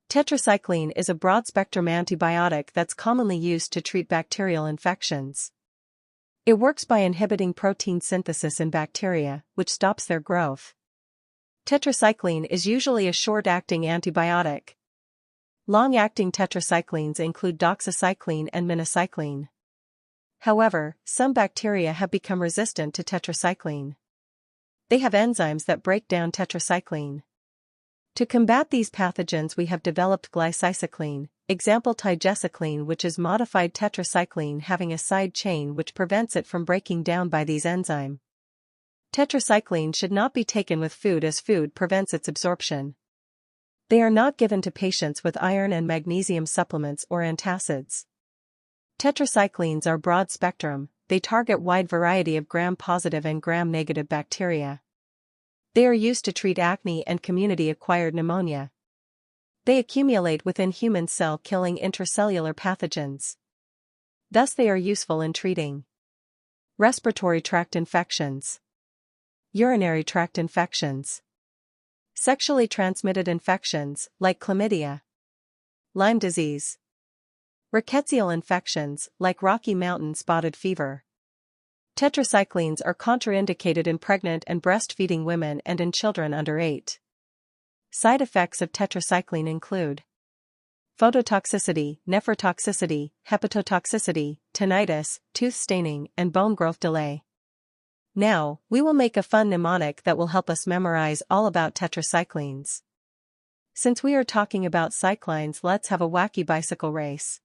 Tetracycline is a broad-spectrum antibiotic that's commonly used to treat bacterial infections. It works by inhibiting protein synthesis in bacteria, which stops their growth. Tetracycline is usually a short-acting antibiotic. Long-acting tetracyclines include doxycycline and minocycline. However, some bacteria have become resistant to tetracycline. They have enzymes that break down tetracycline. To combat these pathogens, we have developed glycycline, example tigecycline, which is modified tetracycline having a side chain which prevents it from breaking down by these enzymes. Tetracycline should not be taken with food as food prevents its absorption. They are not given to patients with iron and magnesium supplements or antacids. Tetracyclines are broad spectrum, they target wide variety of gram-positive and gram-negative bacteria. They are used to treat acne and community-acquired pneumonia. They accumulate within human cell-killing intracellular pathogens. Thus they are useful in treating respiratory tract infections, urinary tract infections, sexually transmitted infections like chlamydia, Lyme disease, rickettsial infections like Rocky Mountain spotted fever. Tetracyclines are contraindicated in pregnant and breastfeeding women and in children under 8. Side effects of tetracycline include phototoxicity, nephrotoxicity, hepatotoxicity, tinnitus, tooth staining, and bone growth delay. Now, we will make a fun mnemonic that will help us memorize all about tetracyclines. Since we are talking about cyclines, let's have a wacky bicycle race.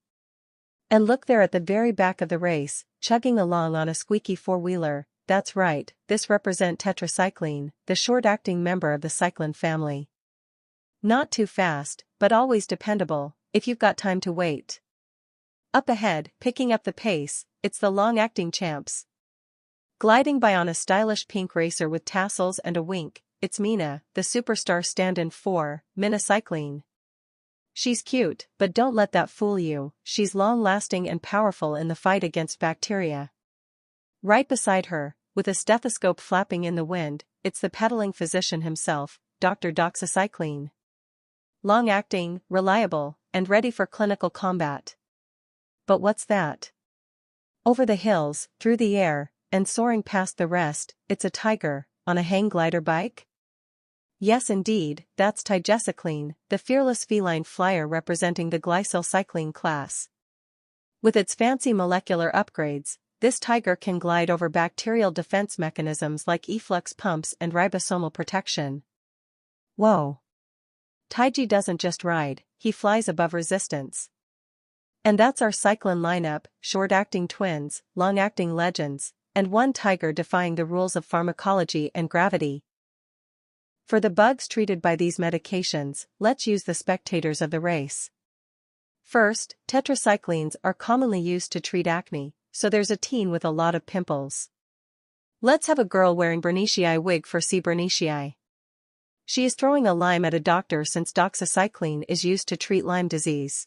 And look there at the very back of the race, chugging along on a squeaky four-wheeler. That's right, this represents tetracycline, the short-acting member of the cyclin family. Not too fast, but always dependable, if you've got time to wait. Up ahead, picking up the pace, it's the long-acting champs. Gliding by on a stylish pink racer with tassels and a wink, it's Mina, the superstar stand-in for minocycline. She's cute, but don't let that fool you, she's long-lasting and powerful in the fight against bacteria. Right beside her, with a stethoscope flapping in the wind, it's the pedaling physician himself, Dr. Doxycycline. Long-acting, reliable, and ready for clinical combat. But what's that? Over the hills, through the air, and soaring past the rest, it's a tiger, on a hang glider bike? Yes indeed, that's tigecycline, the fearless feline flyer representing the glycylcycline class. With its fancy molecular upgrades, this tiger can glide over bacterial defense mechanisms like efflux pumps and ribosomal protection. Whoa! Tige doesn't just ride, he flies above resistance. And that's our cyclin lineup, short-acting twins, long-acting legends, and one tiger defying the rules of pharmacology and gravity. For the bugs treated by these medications, let's use the spectators of the race. First, tetracyclines are commonly used to treat acne, so there's a teen with a lot of pimples. Let's have a girl wearing Bernicii wig for C. Bernicii. She is throwing a lime at a doctor since doxycycline is used to treat Lyme disease.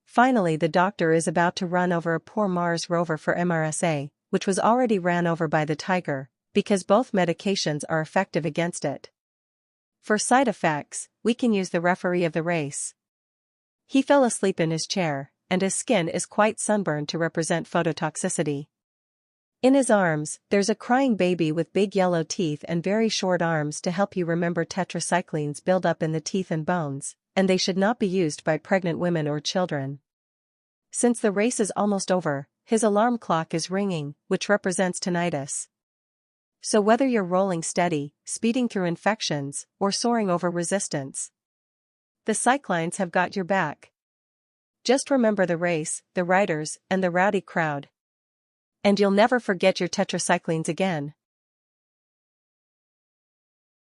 Finally, the doctor is about to run over a poor Mars rover for MRSA, which was already ran over by the tiger, because both medications are effective against it. For side effects, we can use the referee of the race. He fell asleep in his chair, and his skin is quite sunburned to represent phototoxicity. In his arms, there's a crying baby with big yellow teeth and very short arms to help you remember tetracyclines build up in the teeth and bones, and they should not be used by pregnant women or children. Since the race is almost over, his alarm clock is ringing, which represents tinnitus. So whether you're rolling steady, speeding through infections, or soaring over resistance, the cyclines have got your back. Just remember the race, the riders, and the rowdy crowd. And you'll never forget your tetracyclines again.